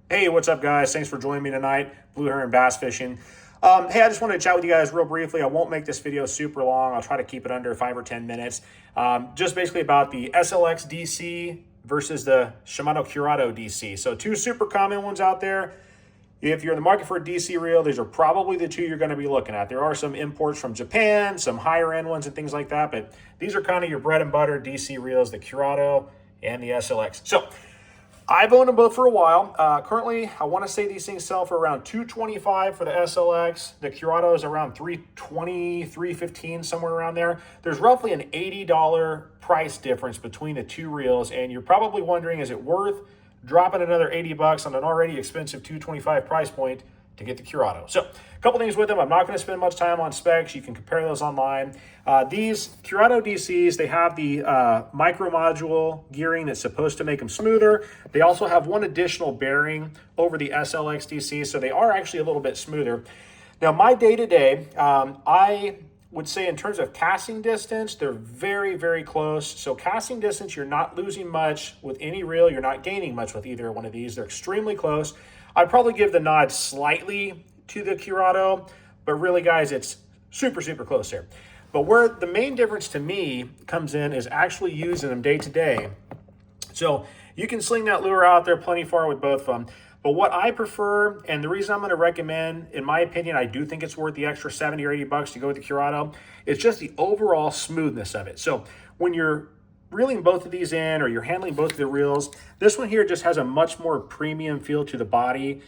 Hey, what's up, guys? Thanks for joining me tonight. Blue Heron Bass Fishing. Hey, I just wanted to chat with you guys real briefly. I won't make this video super long. I'll try to keep it under 5 or 10 minutes. Just basically about the SLX DC versus the Shimano Curado DC. So two super common ones out there. If you're in the market for a DC reel, these are probably the two you're going to be looking at. There are some imports from Japan, some higher end ones and things like that, but these are kind of your bread and butter DC reels, the Curado and the SLX. So I've owned them both for a while. Currently, I want to say these things sell for around $225 for the SLX. The Curado is around $320, $315, somewhere around there. There's roughly an $80 price difference between the two reels, and you're probably wondering, is it worth dropping another 80 bucks on an already expensive $225 price point to get the Curado? So a couple things with them. I'm not going to spend much time on specs. You can compare those online. These Curado DCs, they have the micro module gearing that's supposed to make them smoother. They also have one additional bearing over the SLX DC, so they are actually a little bit smoother. Now, my day-to-day, I would say in terms of casting distance, they're very, very close. So casting distance, you're not losing much with any reel. You're not gaining much with either one of these. They're extremely close. I'd probably give the nod slightly to the Curado, but really, guys, it's super, super close here. But where the main difference to me comes in is actually using them day to day. So you can sling that lure out there plenty far with both of them. But what I prefer, and the reason I'm going to recommend, in my opinion, I do think it's worth the extra 70 or 80 bucks to go with the Curado, it's just the overall smoothness of it. So when you're reeling both of these in, or you're handling both of the reels, this one here just has a much more premium feel to the body.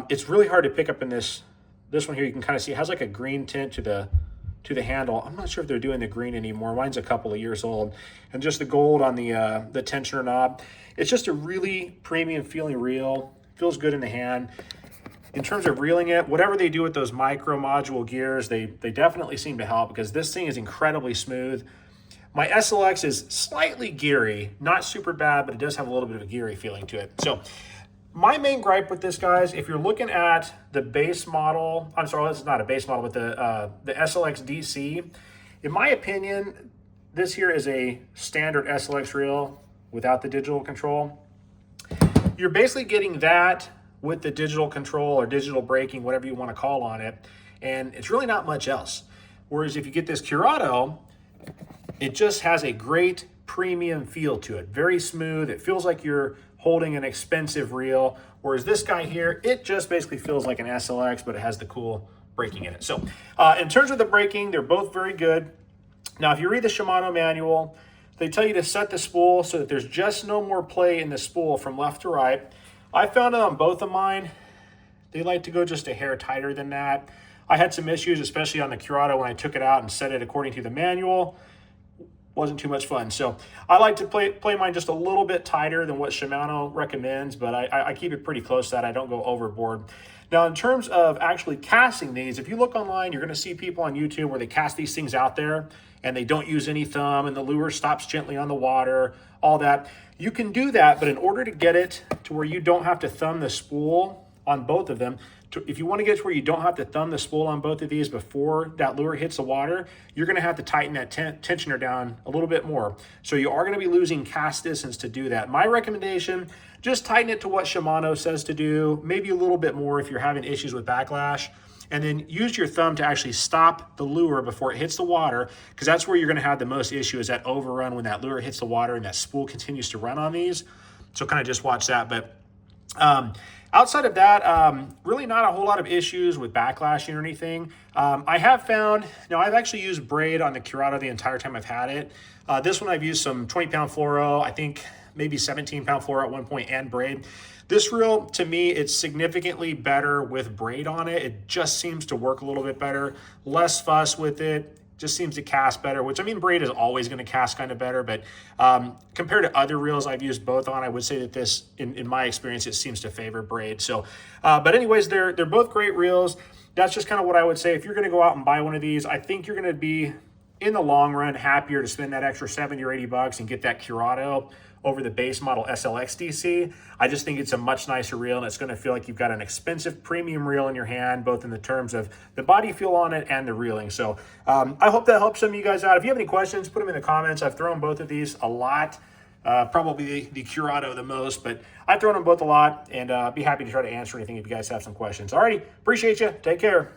It's really hard to pick up in this one here. You can kind of see it has like a green tint to the handle. I'm not sure if they're doing the green anymore. Mine's a couple of years old. And just the gold on the tensioner knob. It's just a really premium feeling reel. Feels good in the hand. In terms of reeling it, whatever they do with those micro module gears, they definitely seem to help, because this thing is incredibly smooth. My SLX is slightly geary, not super bad, but it does have a little bit of a geary feeling to it. So my main gripe with this, guys, if you're looking at the base model, I'm sorry, this is not a base model, but the SLX DC, in my opinion, this here is a standard SLX reel without the digital control. You're basically getting that with the digital control or digital braking, whatever you want to call on it, and it's really not much else. Whereas if you get this Curado, it just has a great premium feel to it. Very smooth. It feels like you're holding an expensive reel. Whereas this guy here, it just basically feels like an SLX, but it has the cool braking in it. So in terms of the braking, they're both very good. Now, if you read the Shimano manual, they tell you to set the spool so that there's just no more play in the spool from left to right. I found it on both of mine. They like to go just a hair tighter than that. I had some issues, especially on the Curado, when I took it out and set it according to the manual. Wasn't too much fun. So I like to play mine just a little bit tighter than what Shimano recommends, but I keep it pretty close to that. I don't go overboard. Now, in terms of actually casting these, if you look online, you're going to see people on YouTube where they cast these things out there and they don't use any thumb, and the lure stops gently on the water, all that. You can do that, but in order to get it to where you don't have to thumb the spool on both of them, if you want to get to where you don't have to thumb the spool on both of these before that lure hits the water, you're going to have to tighten that tensioner down a little bit more. So you are going to be losing cast distance to do that. My recommendation, just tighten it to what Shimano says to do, maybe a little bit more if you're having issues with backlash, and then use your thumb to actually stop the lure before it hits the water, because that's where you're going to have the most issue, is that overrun when that lure hits the water and that spool continues to run on these. So kind of just watch that. But outside of that, really not a whole lot of issues with backlashing or anything. I have found, now I've actually used braid on the Curado the entire time I've had it. This one I've used some 20-pound fluoro, I think maybe 17-pound fluoro at one point, and braid. This reel, to me, it's significantly better with braid on it. It just seems to work a little bit better. Less fuss with it. Just seems to cast better, which, I mean, braid is always going to cast kind of better, but compared to other reels I've used both on, I would say that this, in my experience, it seems to favor braid. So, but anyways, they're both great reels. That's just kind of what I would say. If you're going to go out and buy one of these, I think you're going to be, in the long run, happier to spend that extra 70 or 80 bucks and get that Curado over the base model SLX DC. I just think it's a much nicer reel, and it's going to feel like you've got an expensive premium reel in your hand, both in the terms of the body feel on it and the reeling. So I hope that helps some of you guys out. If you have any questions, put them in the comments. I've thrown both of these a lot probably the Curado the most, but I've thrown them both a lot, and be happy to try to answer anything if you guys have some questions. Alrighty, appreciate you. Take care.